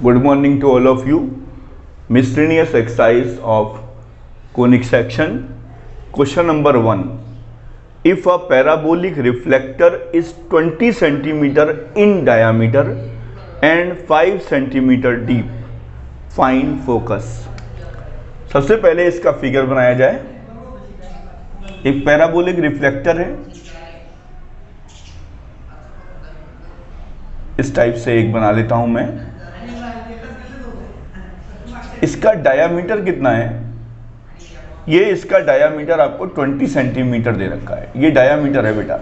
Good morning to all of you. Miscellaneous exercise of conic section. Question number 1. If a parabolic reflector is 20 centimeter in diameter and 5 centimeter deep, find focus. सबसे पहले इसका figure बनाया जाए. एक parabolic reflector है, इस type से एक बना लेता हूं मैं. इसका डायामीटर कितना है? ये इसका डायामीटर आपको 20 सेंटीमीटर दे रखा है. ये डायामीटर है बेटा.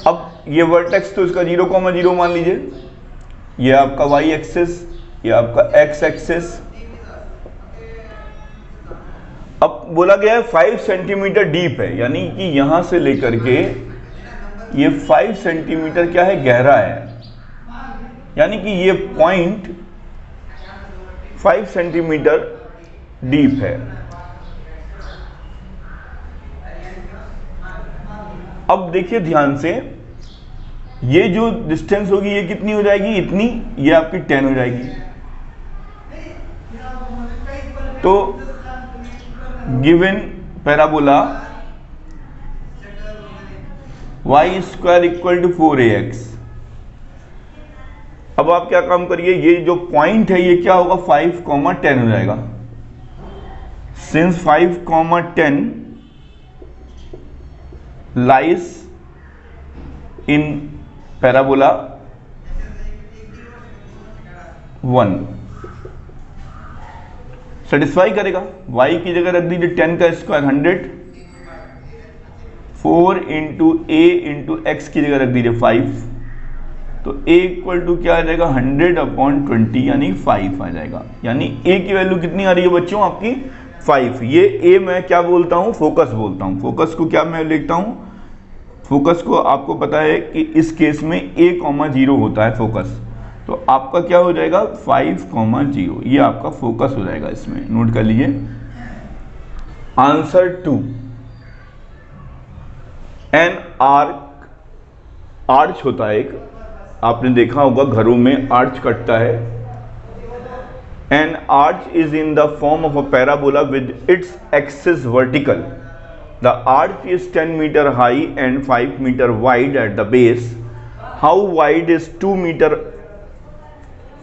अब ये वर्टेक्स तो इसका 0,0 मान लीजिए. ये आपका वाई एक्सिस, ये आपका एक्स एक्सिस. अब बोला गया है 5 सेंटीमीटर डीप है, यानी कि यहां से लेकर के ये 5 सेंटीमीटर क्या है, गहरा है. यानी कि ये पॉइंट 5 सेंटीमीटर डीप है. अब देखिए ध्यान से, ये जो डिस्टेंस होगी ये कितनी हो जाएगी, इतनी. ये आपकी 10 हो जाएगी. तो given parabola y square equal to 4ax. अब आप क्या काम करिए, ये जो पॉइंट है ये क्या होगा, 5,10 हो जाएगा. Since 5,10 lies in parabola 1, satisfy करेगा. y की जगह रख दीजिए 10 का square 100, 4 into a into x की जगह रख दीजिए 5. तो a इक्वल टू क्या आ जाएगा, 100/20 यानी 5 आ जाएगा. यानी a की वैल्यू कितनी आ रही है बच्चों, आपकी 5. ये a मैं क्या बोलता हूं, फोकस बोलता हूं. फोकस को क्या मैं लिखता हूं, फोकस को आपको पता है कि इस केस में a,0 होता है फोकस. तो आपका क्या हो जाएगा, 5,0. ये आपका फोकस हो जाएगा. इसमें नोट कर लीजिए. आंसर 2. एन आर्क, आर्च होता है एक, आपने देखा होगा घरों में आर्च कटता है. An arch is in the form of a parabola with its axis vertical. The arch is 10 metre high and 5 metre wide at the base. How wide is 2 metre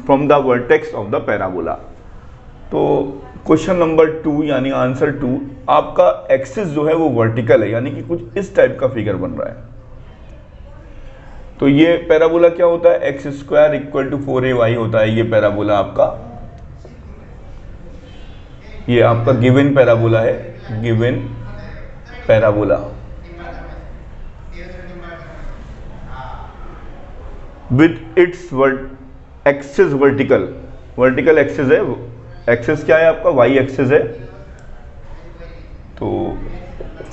from the vertex of the parabola. तो question number 2 यानी answer 2, आपका axis जो है वो vertical है, यानी कि कुछ इस टाइप का फिगर बन रहा है. तो ये पैराबोला क्या होता है, x square equal to 4ay होता है. ये पैराबोला आपका, ये आपका गिवन पैराबोला है, given parabola with its axis vertical. Vertical axis है. एक्सिस क्या है आपका, वाई एक्सिस है. तो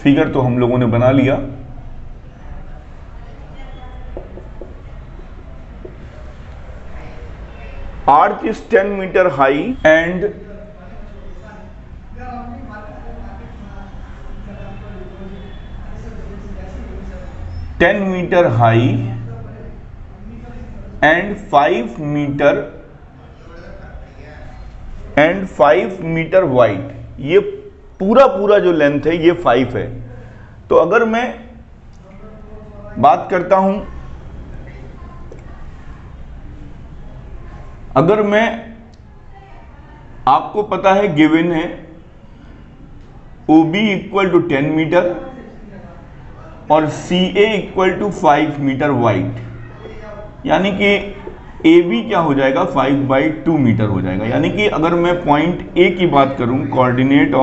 फिगर तो हम लोगों ने बना लिया. Arch is 10 metre high and 10 metre high and 5 metre wide. ये पूरा जो लेंथ है ये 5 है. तो अगर मैं बात करता हूं, अगर मैं, आपको पता है गिवन है OB इक्वल टू 10 मीटर और CA equal to 5 metre wide. यानी कि AB क्या हो जाएगा, 5/2 मीटर हो जाएगा. यानी कि अगर मैं पॉइंट A की बात करूं, कोऑर्डिनेट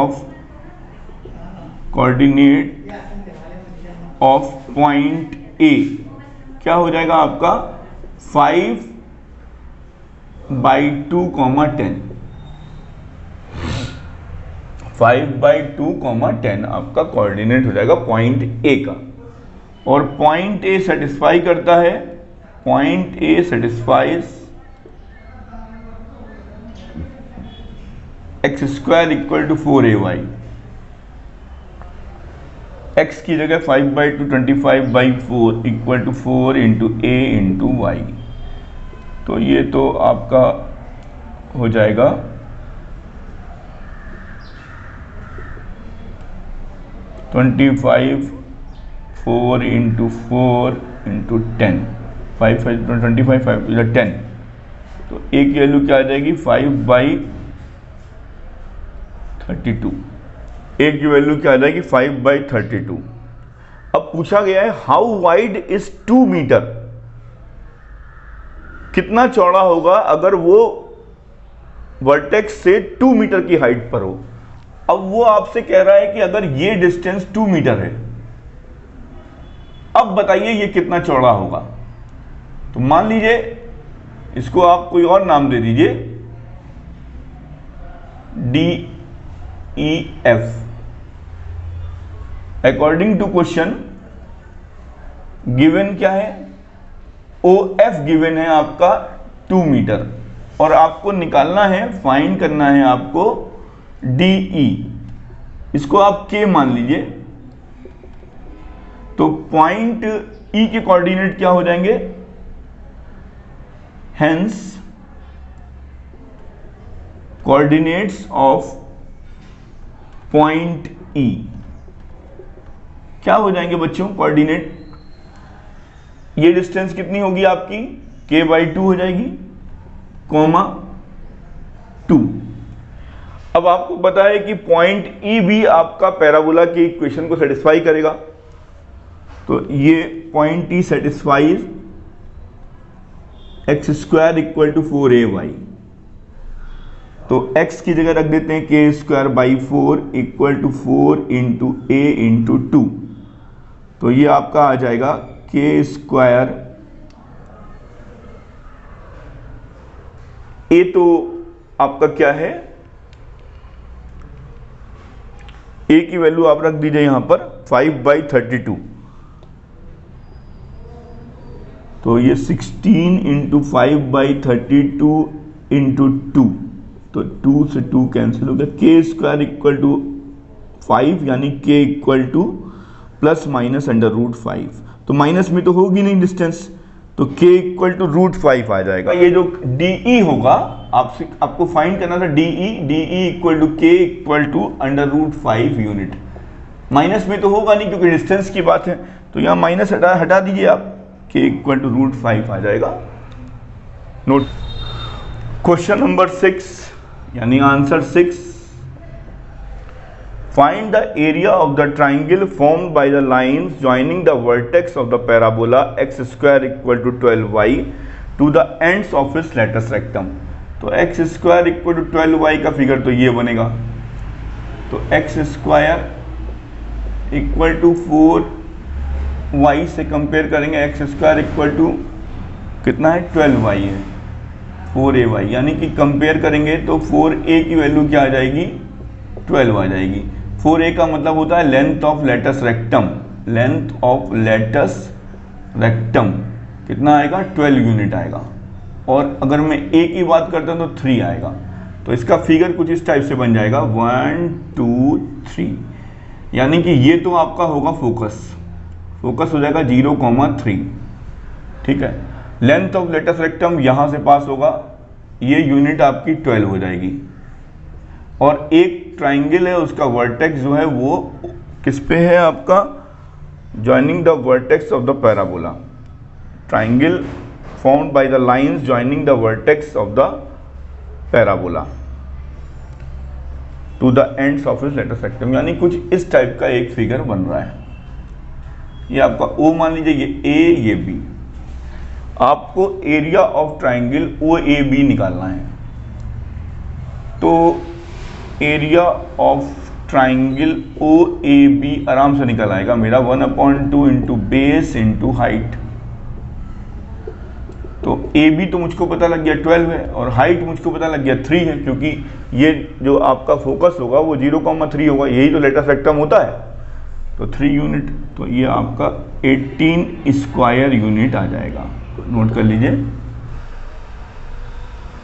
ऑफ पॉइंट A क्या हो जाएगा आपका, 5/2,10. 5/2,10 आपका कोऑर्डिनेट हो जाएगा पॉइंट A का. और पॉइंट A सेटिस्फाई करता है, point A satisfies x² equal to 4ay. x की जगह 5/2 25/4 equal to 4 into a into y. तो ये तो आपका हो जाएगा 25 4 इंटू 4 इंटू 10 5 25 5 10। तो ए की वैल्यू क्या आ जाएगी 5/32। ए की वैल्यू क्या आ जाएगी 5/32। अब पूछा गया है हाउ वाइड इज 2 मीटर, कितना चौड़ा होगा अगर वो वर्टेक्स से 2 मीटर की हाइट पर हो। अब वो आपसे कह रहा है कि अगर ये डिस्टेंस 2 मीटर है, अब बताइए ये कितना चौड़ा होगा। तो मान लीजिए इसको आप कोई और नाम दे दीजिए, DEF। According to question given क्या है, OF गिवन है आपका 2 मीटर, और आपको निकालना है, फाइंड करना है आपको DE। इसको आप K मान लीजिए। तो पॉइंट E के कोऑर्डिनेट क्या हो जाएंगे, hence coordinates of point E क्या हो जाएंगे बच्चों, कोऑर्डिनेट। ये डिस्टेंस कितनी होगी आपकी, K/2 हो जाएगी, कॉमा 2। अब आपको पता है कि पॉइंट E भी आपका पैराबोला की इक्वेशन को सेटिस्फाई करेगा। तो ये point E satisfies x² equal to 4ay। तो x की जगह रख देते हैं k²/4 equal to 4 into a into 2। तो ये आपका आ जाएगा k²। a तो आपका क्या है, a की वैल्यू आप रख दीजिए यहां पर 5/32। तो ये 16 इंटू 5/32 इंटू 2। तो 2 से 2 कैंसिल हो गया, k² इक्वल टू 5, यानी k इक्वल टू ±√5। तो माइनस में तो होगी नहीं डिस्टेंस, तो k इक्वल टू √5 आ जाएगा। ये जो DE होगा आपको फाइंड करना था, DE equal to k equal to √5 unit. Minus में तो होगा नहीं क्योंकि डिस्टेंस की बात है, तो यहाँ माइनस हटा दीजिए आप, k इक्वल टू √5 आ जाएगा। नोट क्वेश्चन नंबर 6 यानी answer 6। Find the area of the triangle formed by the lines joining the vertex of the parabola x² equal to 12y to the ends of its latus rectum। तो x² equal to 12y का figure तो ये बनेगा। तो x² equal to 4y से compare करेंगे, x² equal to कितना है 12y है, 4ay, यानी कि कंपेयर करेंगे तो 4a की वैल्यू क्या आ जाएगी 12 आ जाएगी। 4a का मतलब होता है length of latus rectum. Length of latus rectum कितना आएगा 12 यूनिट आएगा। और अगर मैं a की बात करता हूं तो 3 आएगा। तो इसका फिगर कुछ इस टाइप से बन जाएगा 1 2 3, यानी कि ये तो आपका होगा फोकस हो जाएगा 0,3। ठीक है, लेंथ ऑफ लेटस रेक्टम यहां से पास होगा, ये यूनिट आपकी 12 हो जाएगी। और एक ट्राइंगल है, उसका वर्टेक्स जो है वो किस पे है आपका, joining the vertex of the parabola. Triangle formed by the lines joining the vertex of the parabola to the ends of its latus rectum, यानी कुछ इस टाइप का एक फिगर बन रहा है। ये आपका O मान लीजिए, ये A ये B। आपको एरिया ऑफ ट्राइंगल OAB निकालना है। तो एरिया ऑफ ट्राइंगल OAB आराम से निकल आएगा मेरा 1/2 इंटू बेस इंटू हाइट। तो AB तो मुझको पता लग गया 12 है, और हाइट मुझको पता लग गया 3 है, क्योंकि ये जो आपका फोकस होगा वो 0,3 होगा, यही तो लेटस रेक्टम होता है। तो 3 यूनिट, तो ये आपका 18 स्क्वायर यूनिट आ जाएगा। तो नोट कर लीजिए।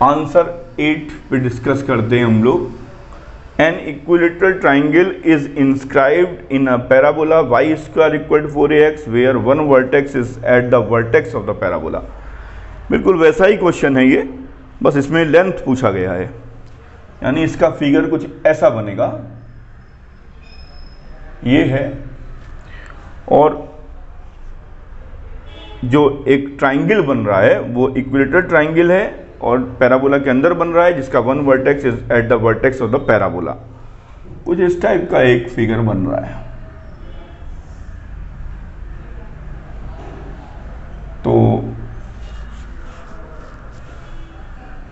आंसर 8 पे डिस्कस करते हैं हम लोग। An equilateral triangle is inscribed in a parabola y square equal to 4ax where one vertex is at the vertex of the parabola. बिल्कुल वैसा ही क्वेश्चन है ये, बस इसमें लेंथ पूछा गया है। यानी इसका फिगर कुछ ऐसा बनेगा, ये है, और जो एक ट्राइंगल बन रहा है वो इक्विलेटरल ट्राइंगल है और पैराबोला के अंदर बन रहा है जिसका one vertex is at the vertex of the parabola. कुछ इस टाइप का एक फिगर बन रहा है। तो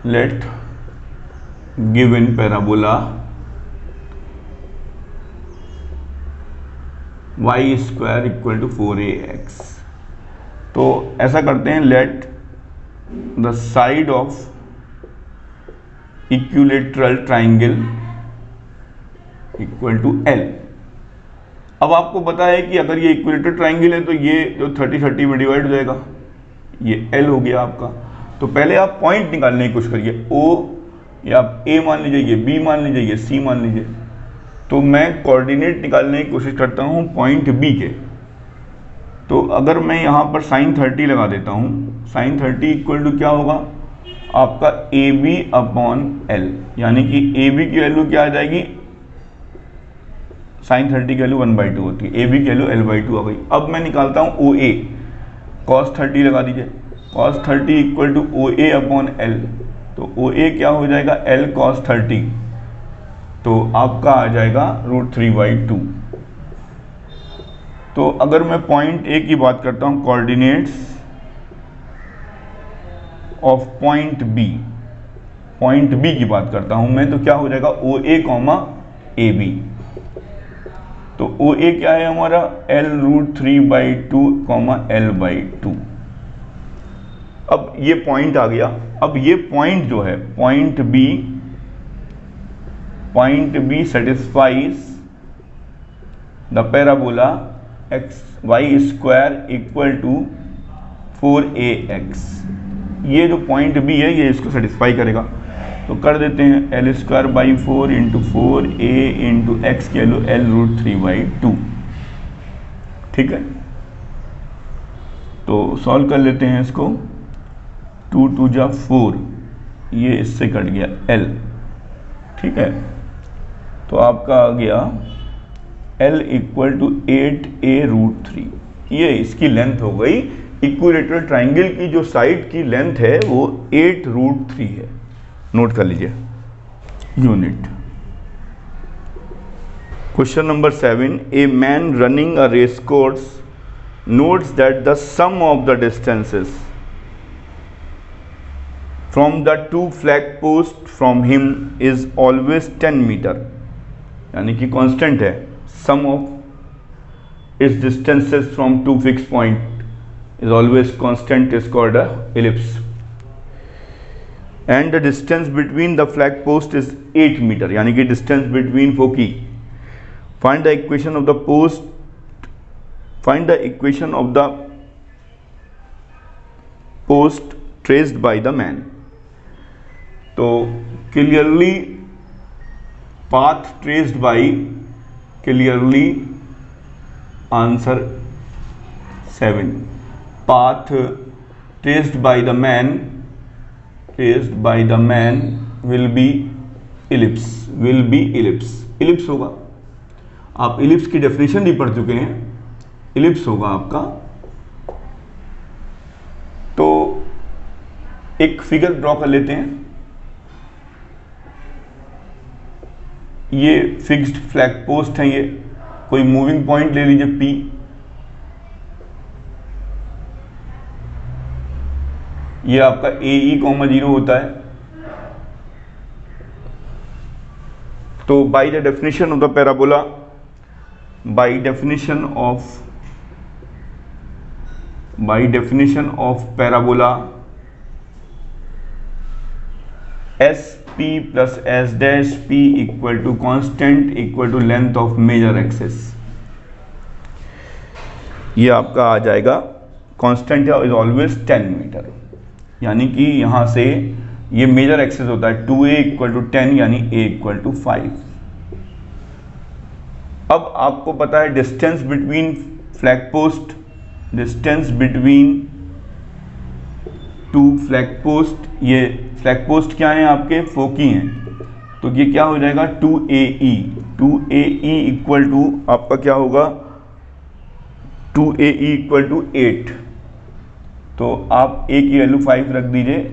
let given parabola y square equal to 4ax। तो ऐसा करते हैं, let the side of equilateral triangle equal to L। अब आपको पता है कि अगर ये इक्विलेटरल ट्राइंगल है तो ये जो 30-30 में डिवाइड हो जाएगा, ये L हो गया आपका। तो पहले आप पॉइंट निकालने की कोशिश करिए, O या आप A मान लीजिए, ये B मान लीजिए, ये C मान लीजिए। तो मैं कोऑर्डिनेट निकालने की कोशिश करता हूँ पॉइंट B के। तो अगर मैं यहाँ पर sin 30 लगा देता हूँ, sin 30 इक्वल टू क्या होगा आपका AB अपॉन L, यानी कि AB की वैल्यू क्या आ जाएगी, sin 30 की वैल्यू 1/2 होती है, AB की वैल्यू L/2 आ गई। अब मैं निकालता हूँ OA, cos 30 लगा दीजिए, cos 30 equal to OA upon L। तो OA क्या हो जाएगा, L cos 30, तो आपका आ जाएगा √3/2। तो अगर मैं पॉइंट ए की बात करता हूं, कोऑर्डिनेट्स ऑफ पॉइंट बी की बात करता हूं मैं, तो क्या हो जाएगा OA, AB। तो OA क्या है हमारा, L√3/2, L/2। अब ये पॉइंट आ गया। अब ये पॉइंट जो है, point b satisfies the parabola y square equal to 4ax। ये जो पॉइंट B है ये इसको सेटिस्फाई करेगा। तो कर देते हैं L²/4 into 4a into x की वैल्यू L√3/2। ठीक है, तो सॉल्व कर लेते हैं इसको। 2 2 जा 4, ये इससे कट गया L। ठीक है, तो आपका आ गया L इक्वल टू 8a√3। ये इसकी लेंथ हो गई। इक्विलेटरल ट्राइंगल की जो साइड की लेंथ है वो 8√3 है। नोट कर लीजिए unit. Question number 7, a man running a race course notes that the sum of the distances from the 2 flag post from him is always 10 metre, यानी कि कांस्टेंट है। Sum of its distances from 2 fixed point is always constant, is called a ellipse, and the distance between the flag post is 8 meter, यानी कि distance between foci। Find the equation of the post traced by the man। तो clearly path traced by, clearly answer 7, path traced by the man will be ellipse, ellipse होगा। आप ellipse की definition भी पढ़ चुके हैं, ellipse होगा आपका। तो एक फिगर ड्रॉ कर लेते हैं। ये फिक्स्ड फ्लैग पोस्ट है, ये कोई मूविंग पॉइंट ले लीजिए P। ये आपका AE, 0 होता है। तो by the definition of the parabola, by definition of parabola SP plus S dash P equal to constant equal to length of major axis. ये आपका आ जाएगा कांस्टेंट है, इज ऑलवेज 10 मीटर, यानी कि यहाँ से ये मेजर एक्सिस होता है 2a इक्वल टू 10, यानी a इक्वल टू 5। अब आपको पता है distance between flag post, distance between two flag post, ये फ्लैग पोस्ट क्या है आपके, फोकी हैं, तो ये क्या हो जाएगा 2AE, 2AE इक्वल टू आपका क्या होगा 2AE इक्वल टू 8, तो आप A की वैल्यू 5 रख दीजिए,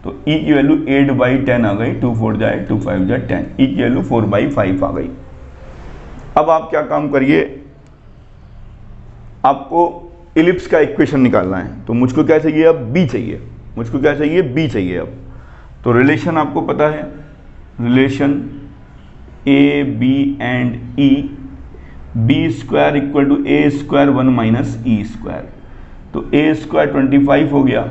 तो E की वैल्यू 8/10 आ गई, 2 4 जाए 2 5 जाए 10, E की वैल्यू 4/5 आ गई। अब आप क्या काम करिए, आपको इलिप्स का इक्वेशन निकालना है, तो मुझको क्या चाहिए अब, B चाहिए, मुझको क्या चाहिए, B चाहिए। अब तो रिलेशन आपको पता है, relation A B and E, B square equal to A square 1 minus E square, तो A स्क्वायर 25 हो गया,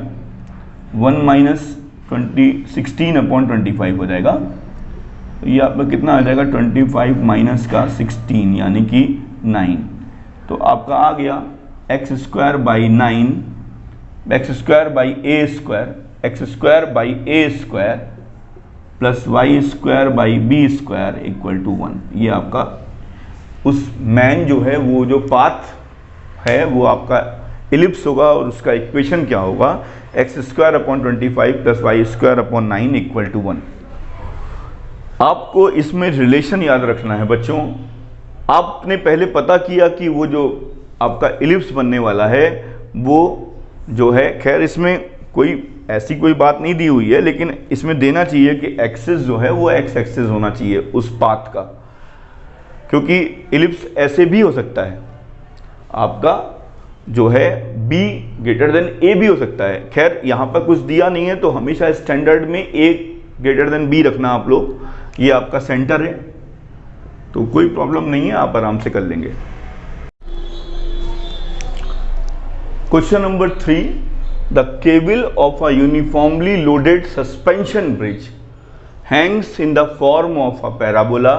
1 माइनस 16/25 हो जाएगा, तो ये आपका कितना आ जाएगा 25 माइनस का 16 यानी कि 9, तो आपका आ गया x square by 9, x square by a square, x square by a square plus y square by b square equal to 1। ये आपका उस मैन जो है, वो जो पाथ है वो आपका इलिप्स होगा, और उसका इक्वेशन क्या होगा, x square upon 25 plus y square upon 9 equal to 1। आपको इसमें रिलेशन याद रखना है बच्चों। आपने पहले पता किया कि वो जो आपका इलिप्स बनने वाला है वो जो है, खैर इसमें कोई ऐसी कोई बात नहीं दी हुई है, लेकिन इसमें देना चाहिए कि एक्सिस जो है वो एक्स एक्सिस होना चाहिए उस पाथ का, क्योंकि इलिप्स ऐसे भी हो सकता है, आपका जो है B ग्रेटर देन A भी हो सकता है। खैर यहाँ पर कुछ दिया नहीं है, तो हमेशा स्टैंडर्ड में A ग्रेटर देन B रखना आप लोग, ये आपका सेंटर है, तो कोई प्रॉब्लम नहीं है, आप आराम से कर लेंगे। Question number 3, the cable of a uniformly loaded suspension bridge Hanks in the form of a parabola.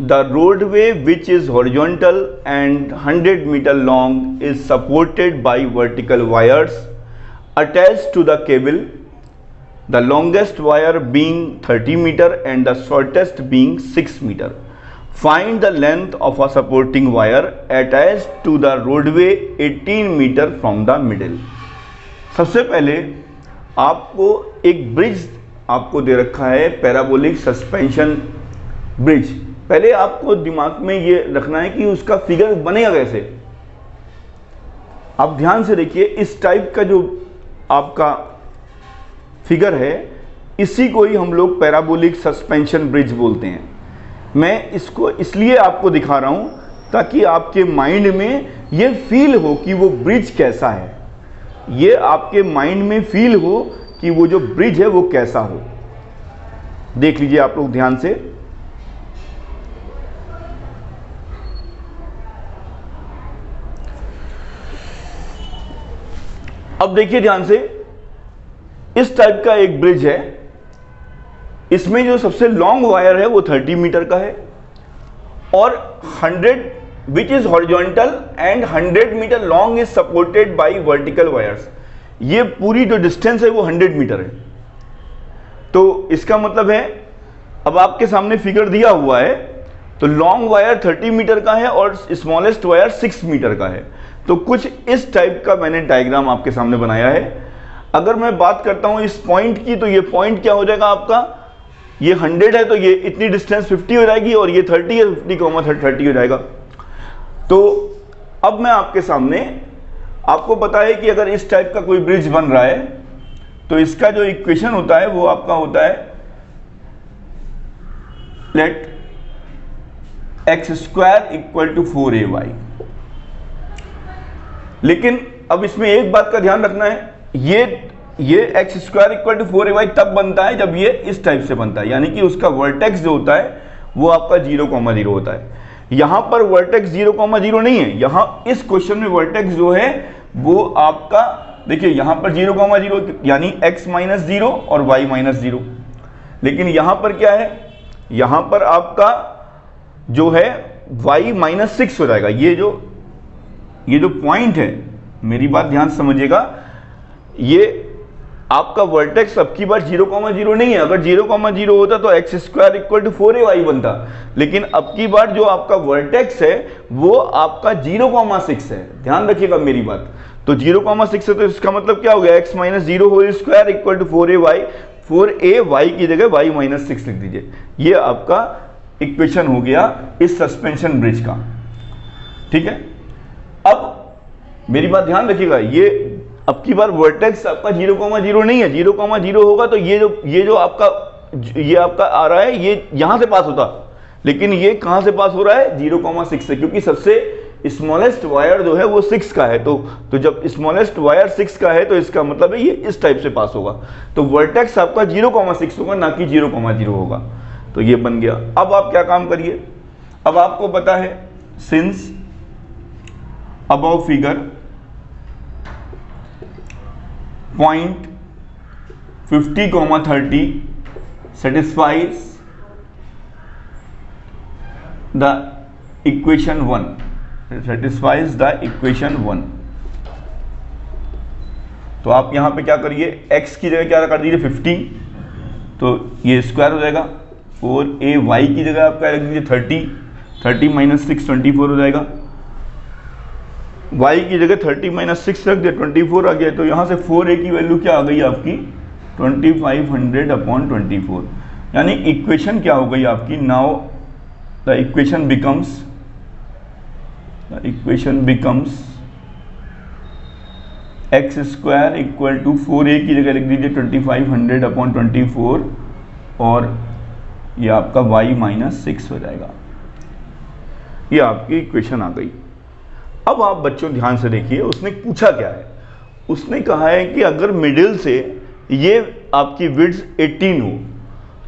The roadway, which is horizontal and 100 meter long, is supported by vertical wires attached to the cable, the longest wire being 30 meter and the shortest being 6 meter. Find the length of a supporting wire attached to the roadway 18 meter from the middle. सबसे पहले आपको एक bridge आपको दे रखा है, parabolic suspension bridge. पहले आपको दिमाग में ये रखना है कि उसका फिगर बनेगा कैसे। आप ध्यान से देखिए, इस टाइप का जो आपका फिगर है, इसी को ही हम लोग पैराबोलिक सस्पेंशन ब्रिज बोलते हैं। मैं इसको इसलिए आपको दिखा रहा हूं ताकि आपके माइंड में ये फील हो कि वो ब्रिज कैसा है, ये आपके माइंड में फील हो कि वो जो ब्रिज है वो कैसा हो। देख लीजिए आप लोग ध्यान से, अब देखिए ध्यान से, इस टाइप का एक ब्रिज है, इसमें जो सबसे लॉन्ग वायर है वो 30 मीटर का है, और 100 which is horizontal and 100 metre long is supported by vertical wires. ये पूरी जो डिस्टेंस है वो 100 मीटर है। तो इसका मतलब है, अब आपके सामने फिगर दिया हुआ है, तो लॉन्ग वायर 30 मीटर का है और स्मॉलेस्ट वायर 6 मीटर का है। तो कुछ इस टाइप का मैंने डायग्राम आपके सामने बनाया है। अगर मैं बात करता हूं इस पॉइंट की, तो ये पॉइंट क्या हो जाएगा आपका, ये 100 है तो ये इतनी डिस्टेंस 50 हो जाएगी, और ये 30 है, 50, 30 हो जाएगा। तो अब मैं आपके सामने, आपको पता है कि अगर इस टाइप का कोई ब्रिज बन रहा है तो इसका जो इक्वेशन होता है वो आपका होता है, let x square equal to 4ay। लेकिन अब इसमें एक बात का ध्यान रखना है, ये x square equal to 4ay तब बनता है जब ये इस टाइप से बनता है, यानी कि उसका वर्टेक्स जो होता है वो आपका 0,0 होता है। यहां पर वर्टेक्स 0,0 नहीं है, यहां इस क्वेश्चन में वर्टेक्स जो है वो आपका, देखिए यहां पर 0,0 यानी x माइनस 0 और y माइनस 0, लेकिन यहां पर क्या है, यहां पर आपका जो है y माइनस 6 हो जाएगा। ये जो पॉइंट है, मेरी बात ध्यान से समझिएगा, ये आपका वर्टेक्स अब की बार 0,0 नहीं है। अगर 0,0 होता तो x square equal to 4ay बनता, लेकिन अब की बार जो आपका वर्टेक्स है वो आपका 0,6 है। ध्यान रखिएगा मेरी बात। तो 0,6 है तो इसका मतलब क्या हो गया, x minus 0 whole square equal to 4ay की जगह y माइनस 6 लिख दीजिए। ये आपका इक्वेशन हो गया इस सस्पेंशन ब्रिज का। ठीक है, अब मेरी बात ध्यान रखिएगा, ये अब की बार वर्टेक्स आपका 0,0 नहीं है। 0,0 होगा तो ये जो आपका आ रहा है ये यहां से पास होता, लेकिन ये कहां से पास हो रहा है, 0,6 से, क्योंकि सबसे स्मॉलेस्ट वायर जो है वो 6 का है। तो जब स्मॉलेस्ट वायर 6 का है तो इसका मतलब है ये इस टाइप से पास होगा। तो वर्टेक्स आपका 0,6 होगा, ना कि 0,0 होगा। तो ये बन गया। अब आप क्या काम करिए, अब आपको पता है since above figure point 50,30 satisfies the equation 1, satisfies the equation 1। तो आप यहां पे क्या करिए, x की जगह क्या कर दीजिए 50, तो ये स्क्वायर हो जाएगा, और y की जगह आप क्या रख दीजिए 30 माइनस 6 24 हो जाएगा। y की जगह 30 माइनस 6 रख दिया, 24 आ गया। तो यहाँ से 4a की वैल्यू क्या आ गई आपकी 2500 अपॉन 24, यानी इक्वेशन क्या हो गई आपकी, now the equation becomes x square equal to 4a की जगह लिख दीजिए 2500 अपॉन 24, और ये आपका y माइनस 6 हो जाएगा। ये आपकी इक्वेशन आ गई। अब आप बच्चों ध्यान से देखिए, उसने पूछा क्या है, उसने कहा है कि अगर मिडिल से ये आपकी विड्थ 18 हो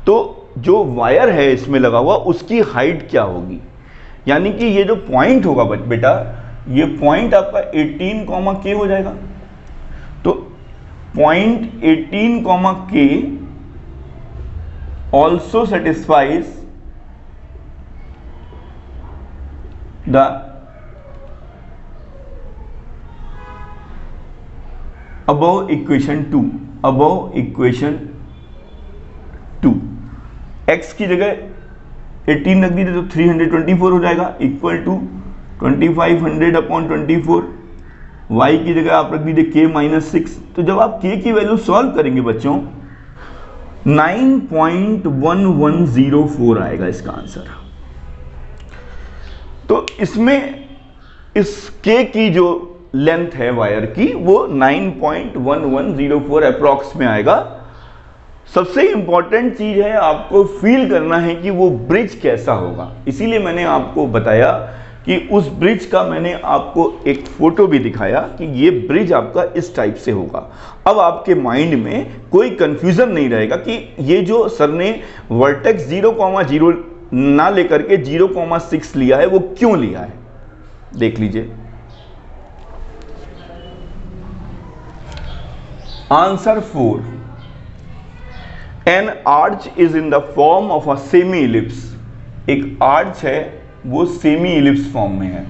तो जो वायर है इसमें लगा हुआ उसकी हाइट क्या होगी। यानी कि ये जो पॉइंट होगा बेटा, ये पॉइंट आपका 18, k हो जाएगा। तो point 18, k also satisfies the above equation 2, above equation 2, x की जगह 18 रख दीजिए तो 324 हो जाएगा, इक्वल टू 2500 अपॉन 24, y की जगह आप रख दीजिए k माइनस 6। तो जब आप k की वैल्यू सॉल्व करेंगे बच्चों 9.1104 आएगा इसका आंसर। तो इसमें इस k की जो लेंथ है वायर की वो 9.1104 अप्रॉक्स में आएगा। सबसे इंपॉर्टेंट चीज है आपको फील करना है कि वो ब्रिज कैसा होगा, इसीलिए मैंने आपको बताया कि उस ब्रिज का मैंने आपको एक फोटो भी दिखाया कि ये ब्रिज आपका इस टाइप से होगा। अब आपके माइंड में कोई कंफ्यूजन नहीं रहेगा कि ये जो सर ने वर्टेक्स 0,0 ना लेकर के 0,6 लिया है वो क्यों लिया है। देख लीजिए answer 4, N arch is in the form of a semi ellipse. एक आर्च है वो सेमी इलिप्स फॉर्म में है।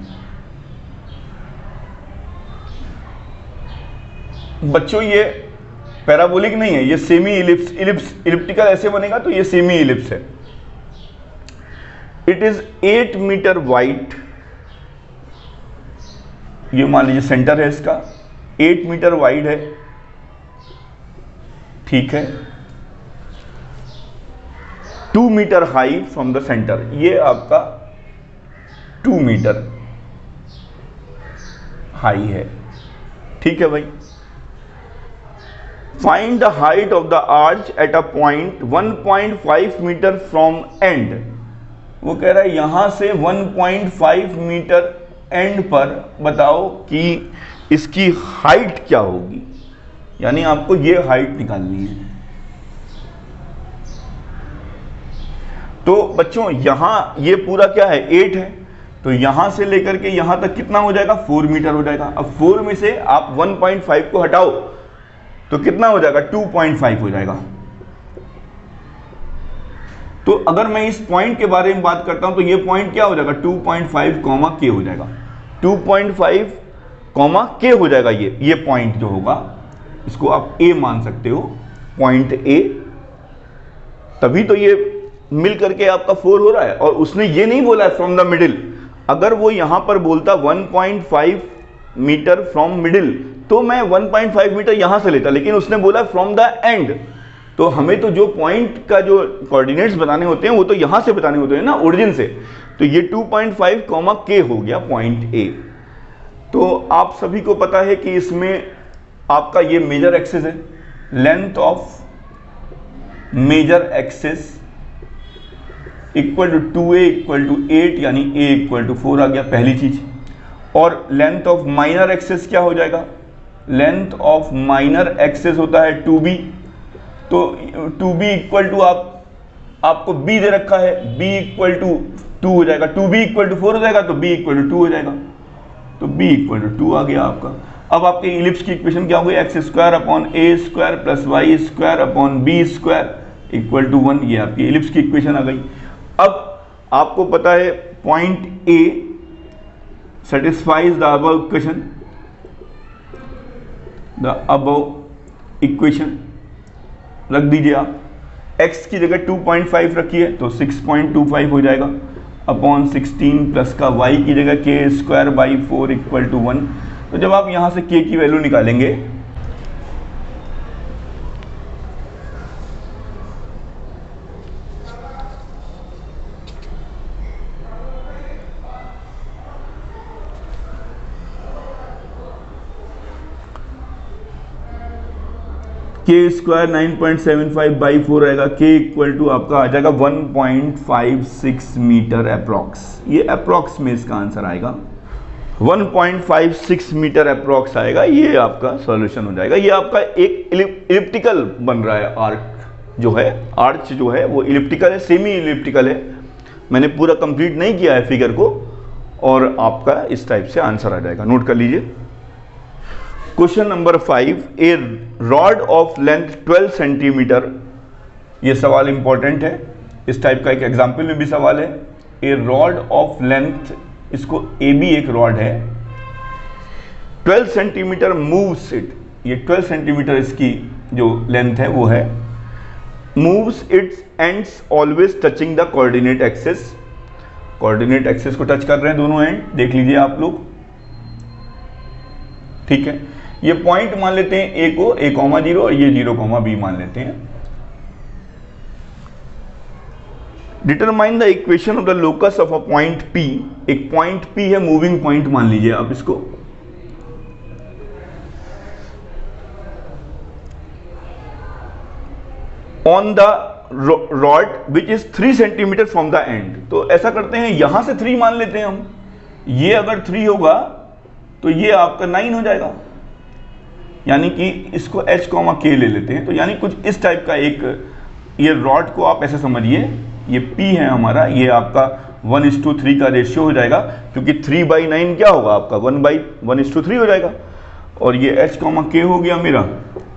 बच्चों ये पैराबोलिक नहीं है, ये सेमी इलिप्स, इलिप्टिकल ऐसे बनेगा तो ये सेमी इलिप्स है। इट इज 8 मीटर वाइड, ये मान लीजिए सेंटर है इसका, 8 मीटर वाइड है, ठीक है, 2 metre high from the centre, ये आपका 2 मीटर हाई है, ठीक है भाई। Find the height of the arch at a point 1.5 metre from end. वो कह रहा है यहां से 1.5 मीटर एंड पर बताओ कि इसकी हाइट क्या होगी, यानी आपको ये हाइट निकालनी है। तो बच्चों यहां ये पूरा क्या है 8 है, तो यहां से लेकर के यहां तक कितना हो जाएगा 4 मीटर हो जाएगा। अब 4 में से आप 1.5 को हटाओ तो कितना हो जाएगा 2.5 हो जाएगा। तो अगर मैं इस पॉइंट के बारे में बात करता हूं तो ये पॉइंट क्या हो जाएगा 2.5, k हो जाएगा, 2.5, k हो जाएगा ये पॉइंट जो होगा। इसको आप ए मान सकते हो, पॉइंट ए, तभी तो ये मिल करके आपका 4 हो रहा है। और उसने ये नहीं बोला है फ्रॉम द मिडिल, अगर वो यहां पर बोलता 1.5 मीटर फ्रॉम मिडिल तो मैं 1.5 मीटर यहां से लेता, लेकिन उसने बोला फ्रॉम द एंड, तो हमें तो जो पॉइंट का जो कोऑर्डिनेट्स बताने होते हैं वो तो यहां से बताने होते हैं ना, ओरिजिन से। तो ये 2.5 कॉमा के हो गया पॉइंट ए। तो आप सभी को पता है कि इसमें आपका ये मेजर एक्सिस है, length of major axis equal to 2a equal to 8, यानी a इक्वल टू 4 आ गया पहली चीज। और लेंथ ऑफ माइनर एक्सिस क्या हो जाएगा, लेंथ ऑफ माइनर एक्सिस होता है 2b, तो 2b इक्वल टू आपको b दे रखा है, b इक्वल टू 2 हो जाएगा, 2b इक्वल टू 4 हो जाएगा, तो b इक्वल टू 2 हो जाएगा, तो b इक्वल टू 2 आ गया आपका। अब आपके इलिप्स की इक्वेशन क्या हो गई, x square upon a square plus y square upon b square equal to 1, ये आपकी इलिप्स की इक्वेशन आ गई। अब आपको पता है point A satisfies the above equation, the above equation रख दीजिए आप, x की जगह 2.5 रखिए तो 6.25 हो जाएगा अपॉन 16 प्लस का y की जगह के स्क्वायर बाई 4 इक्वल टू 1। तो जब आप यहां से k की वैल्यू निकालेंगे के स्क्वायर 9.75 बाई 4 आएगा, के इक्वल टू आपका आ जाएगा 1.56 मीटर अप्रॉक्स। ये अप्रॉक्स में इसका आंसर आएगा, 1.56 मीटर अप्रॉक्स आएगा, ये आपका सॉल्यूशन हो जाएगा। ये आपका एक इलिप्टिकल बन रहा है, आर्क जो है, आर्च जो है वो इलिप्टिकल है, सेमी इलिप्टिकल है। मैंने पूरा कंप्लीट नहीं किया है फिगर को, और आपका इस टाइप से आंसर आ जाएगा, नोट कर लीजिए। Question number 5, A rod of length 12 centimetre, ये सवाल इंपॉर्टेंट है, इस टाइप का एक एग्जाम्पल में भी सवाल है। ए रॉड ऑफ लेंथ, इसको ए भी एक रॉड है, 12 सेंटीमीटर मूव्स इट, ये 12 सेंटीमीटर इसकी जो लेंथ है वो है, moves it's ends always touching the coordinate axis, coordinate axis को टच कर रहे हैं दोनों एंड, देख लीजिए आप लोग, ठीक है। ये पॉइंट मान लेते हैं ए को a,0 और ये 0,b मान लेते हैं। Determine the equation of the locus of a point P, एक पॉइंट P है, मूविंग पॉइंट मान लीजिए आप इसको, on the rod which is 3 centimetre from the end. तो ऐसा करते हैं, यहां से 3 मान लेते हैं हम, ये अगर 3 होगा तो ये आपका 9 हो जाएगा, यानी कि इसको h, k ले लेते हैं। तो यानी कुछ इस टाइप का एक, ये रॉड को आप ऐसे समझिए, ये P है हमारा, ये आपका 1:3 का रेशियो हो जाएगा, क्योंकि 3/9 क्या होगा आपका 1/1:3 हो जाएगा। और ये h, k हो गया मेरा,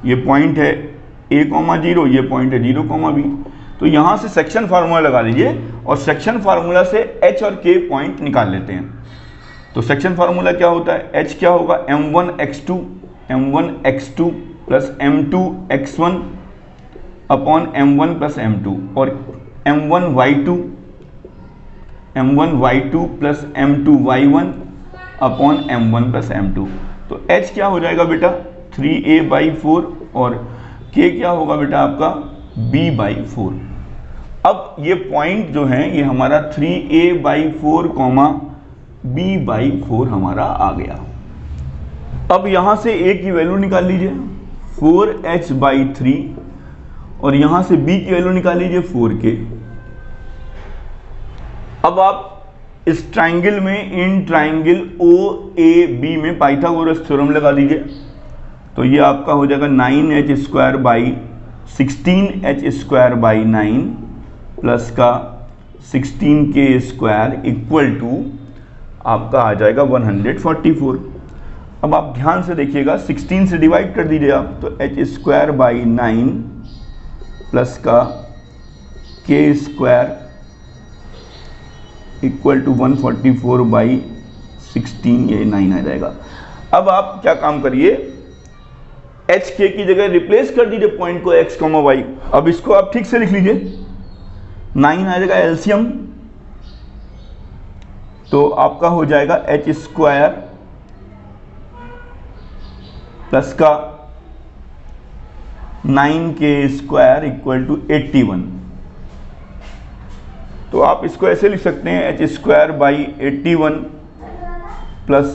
ये पॉइंट है a,0, ये पॉइंट है 0,b। तो यहाँ से सेक्शन फार्मूला लगा लीजिए, और सेक्शन फार्मूला से h और k पॉइंट निकाल लेते हैं। तो सेक्शन फार्मूला क्या होता है, h क्या होगा, m1x2 plus m2x1 upon m1 plus m2, और m1y2 plus m2y1 upon m1 plus m2। तो h क्या हो जाएगा बेटा 3a/4, और k क्या होगा बेटा आपका b/4। अब ये पॉइंट जो है ये हमारा 3a/4 b/4 हमारा आ गया। अब यहां से a की वैल्यू निकाल लीजिए 4h/3, और यहां से b की वैल्यू निकाल लीजिए 4k। अब आप इस ट्राइंगल में, इन ट्राइंगल OAB में पाइथागोरस थ्योरम लगा दीजिए, तो ये आपका हो जाएगा 9h²/16h² प्लस का 16k² इक्वल टू आपका आ जाएगा 144। अब आप ध्यान से देखिएगा, 16 से डिवाइड कर दीजिए आप, तो h²/9 प्लस का k² इक्वल टू 144/16, ये 9 आ जाएगा। अब आप क्या काम करिए, एच के की जगह रिप्लेस कर दीजिए पॉइंट को एक्स कॉमा वाई। अब इसको आप ठीक से लिख लीजिए, 9 आ जाएगा एलसीएम, तो आपका हो जाएगा एच स्क्वायर प्लस का 9k स्क्वायर इक्वल टू 81। तो आप इसको ऐसे लिख सकते हैं, h square by 81 plus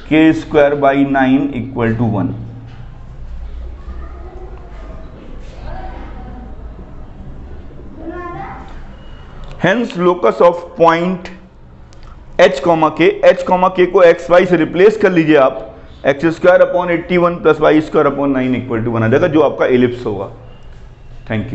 k square by 9 equal to 1। Hence locus of point h comma k को एक्स वाई से रिप्लेस कर लीजिए आप, x square upon 81 plus y square upon 9 equal to 1 आ जाएगा, जो आपका एलिप्स होगा। Thank you.